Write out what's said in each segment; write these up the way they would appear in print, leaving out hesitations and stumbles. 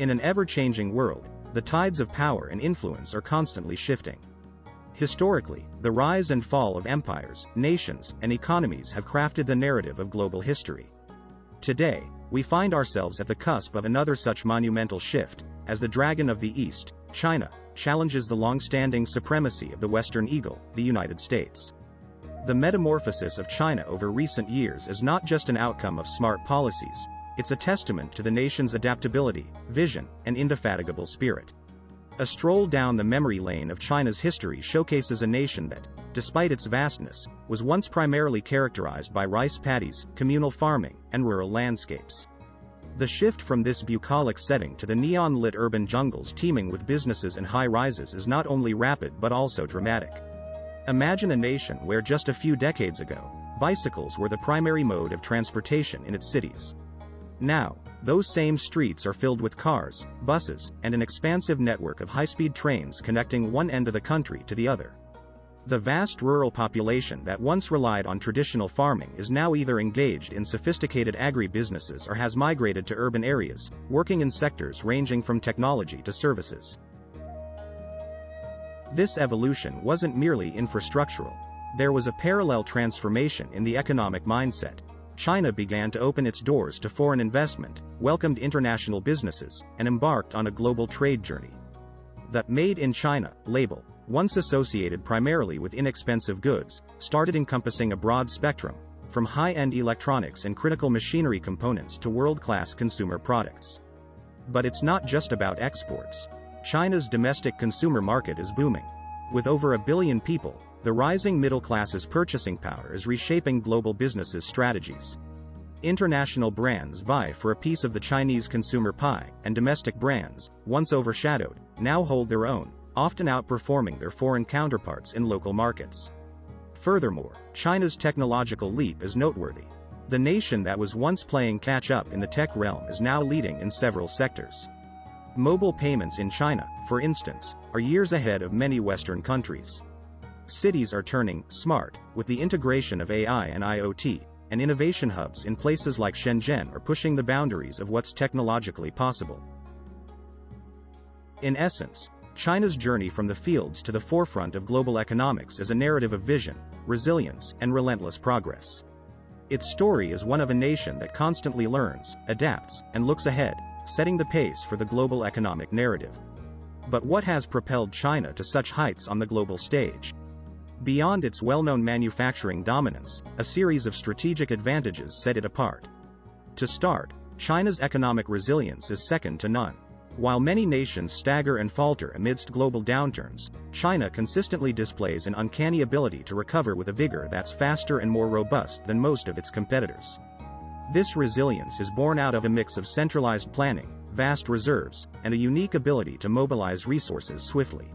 In an ever-changing world, the tides of power and influence are constantly shifting. Historically, the rise and fall of empires, nations, and economies have crafted the narrative of global history. Today, we find ourselves at the cusp of another such monumental shift, as the dragon of the East, China, challenges the long-standing supremacy of the Western eagle, the United States. The metamorphosis of China over recent years is not just an outcome of smart policies, it's a testament to the nation's adaptability, vision, and indefatigable spirit. A stroll down the memory lane of China's history showcases a nation that, despite its vastness, was once primarily characterized by rice paddies, communal farming, and rural landscapes. The shift from this bucolic setting to the neon-lit urban jungles teeming with businesses and high-rises is not only rapid but also dramatic. Imagine a nation where just a few decades ago, bicycles were the primary mode of transportation in its cities. Now, those same streets are filled with cars, buses, and an expansive network of high-speed trains connecting one end of the country to the other. The vast rural population that once relied on traditional farming is now either engaged in sophisticated agri-businesses or has migrated to urban areas, working in sectors ranging from technology to services. This evolution wasn't merely infrastructural. There was a parallel transformation in the economic mindset. China began to open its doors to foreign investment, welcomed international businesses, and embarked on a global trade journey. The "Made in China" label, once associated primarily with inexpensive goods, started encompassing a broad spectrum, from high-end electronics and critical machinery components to world-class consumer products. But it's not just about exports. China's domestic consumer market is booming. With over 1 billion people, the rising middle class's purchasing power is reshaping global businesses' strategies. International brands vie for a piece of the Chinese consumer pie, and domestic brands, once overshadowed, now hold their own, often outperforming their foreign counterparts in local markets. Furthermore, China's technological leap is noteworthy. The nation that was once playing catch-up in the tech realm is now leading in several sectors. Mobile payments in China, for instance, are years ahead of many Western countries. Cities are turning smart with the integration of AI and IoT, and innovation hubs in places like Shenzhen are pushing the boundaries of what's technologically possible. In essence, China's journey from the fields to the forefront of global economics is a narrative of vision, resilience, and relentless progress. Its story is one of a nation that constantly learns, adapts, and looks ahead, setting the pace for the global economic narrative. But what has propelled China to such heights on the global stage? Beyond its well-known manufacturing dominance, a series of strategic advantages set it apart. To start, China's economic resilience is second to none. While many nations stagger and falter amidst global downturns, China consistently displays an uncanny ability to recover with a vigor that's faster and more robust than most of its competitors. This resilience is born out of a mix of centralized planning, vast reserves, and a unique ability to mobilize resources swiftly.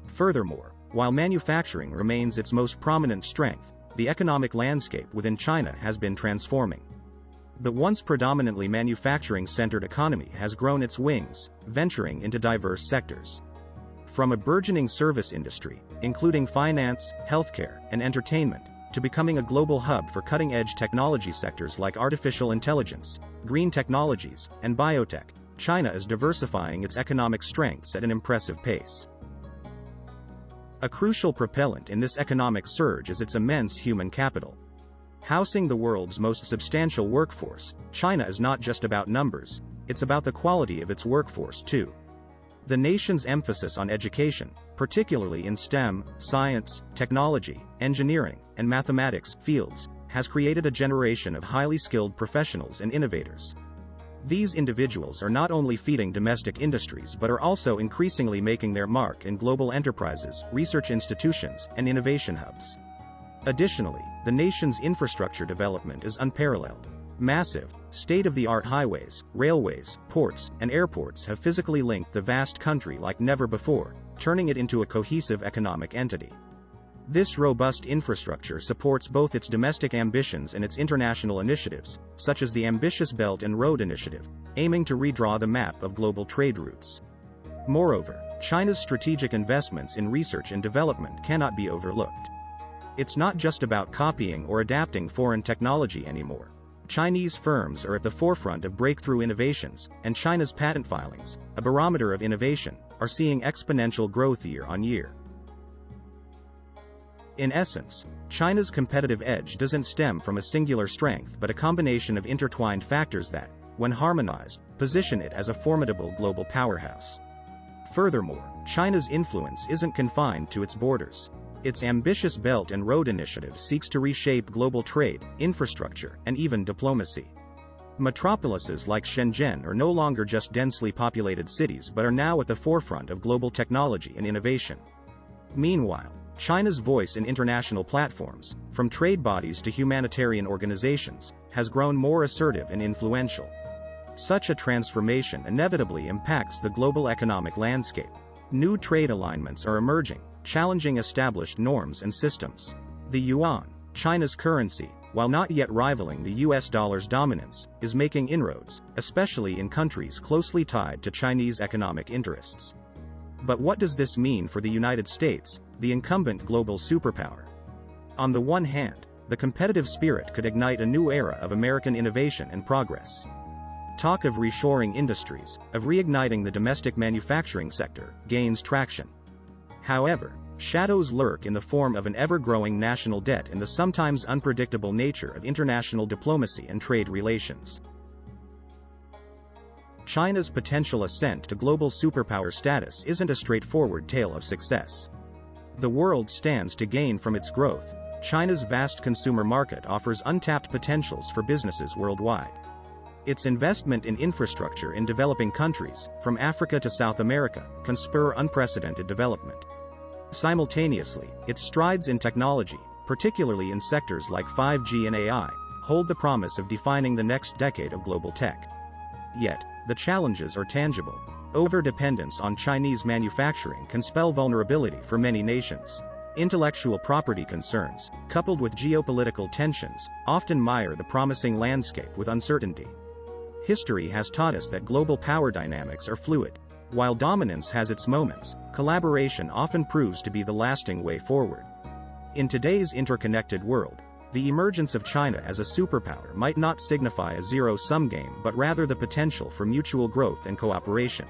Furthermore, while manufacturing remains its most prominent strength, the economic landscape within China has been transforming. The once predominantly manufacturing-centered economy has grown its wings, venturing into diverse sectors. From a burgeoning service industry, including finance, healthcare, and entertainment, to becoming a global hub for cutting-edge technology sectors like artificial intelligence, green technologies, and biotech, China is diversifying its economic strengths at an impressive pace. A crucial propellant in this economic surge is its immense human capital. Housing the world's most substantial workforce, China is not just about numbers, it's about the quality of its workforce too. The nation's emphasis on education, particularly in STEM, science, technology, engineering, and mathematics fields, has created a generation of highly skilled professionals and innovators. These individuals are not only feeding domestic industries but are also increasingly making their mark in global enterprises, research institutions, and innovation hubs. Additionally, the nation's infrastructure development is unparalleled. Massive, state-of-the-art highways, railways, ports, and airports have physically linked the vast country like never before, turning it into a cohesive economic entity. This robust infrastructure supports both its domestic ambitions and its international initiatives, such as the ambitious Belt and Road Initiative, aiming to redraw the map of global trade routes. Moreover, China's strategic investments in research and development cannot be overlooked. It's not just about copying or adapting foreign technology anymore. Chinese firms are at the forefront of breakthrough innovations, and China's patent filings, a barometer of innovation, are seeing exponential growth year on year. In essence, China's competitive edge doesn't stem from a singular strength but a combination of intertwined factors that, when harmonized, position it as a formidable global powerhouse. Furthermore, China's influence isn't confined to its borders. Its ambitious Belt and Road Initiative seeks to reshape global trade, infrastructure, and even diplomacy. Metropolises like Shenzhen are no longer just densely populated cities but are now at the forefront of global technology and innovation. Meanwhile, China's voice in international platforms, from trade bodies to humanitarian organizations, has grown more assertive and influential. Such a transformation inevitably impacts the global economic landscape. New trade alignments are emerging, challenging established norms and systems. The yuan, China's currency, while not yet rivaling the US dollar's dominance, is making inroads, especially in countries closely tied to Chinese economic interests. But what does this mean for the United States, the incumbent global superpower? On the one hand, the competitive spirit could ignite a new era of American innovation and progress. Talk of reshoring industries, of reigniting the domestic manufacturing sector, gains traction. However, shadows lurk in the form of an ever-growing national debt and the sometimes unpredictable nature of international diplomacy and trade relations. China's potential ascent to global superpower status isn't a straightforward tale of success. The world stands to gain from its growth. China's vast consumer market offers untapped potentials for businesses worldwide. Its investment in infrastructure in developing countries, from Africa to South America, can spur unprecedented development. Simultaneously, its strides in technology, particularly in sectors like 5G and AI, hold the promise of defining the next decade of global tech. Yet, the challenges are tangible. Overdependence on Chinese manufacturing can spell vulnerability for many nations. Intellectual property concerns, coupled with geopolitical tensions, often mire the promising landscape with uncertainty. History has taught us that global power dynamics are fluid. While dominance has its moments, collaboration often proves to be the lasting way forward. In today's interconnected world, the emergence of China as a superpower might not signify a zero-sum game but rather the potential for mutual growth and cooperation.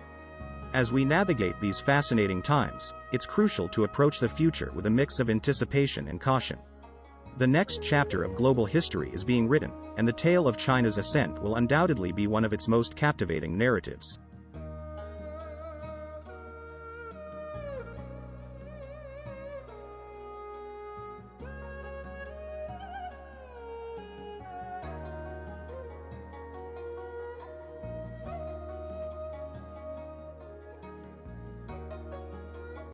As we navigate these fascinating times, it's crucial to approach the future with a mix of anticipation and caution. The next chapter of global history is being written, and the tale of China's ascent will undoubtedly be one of its most captivating narratives.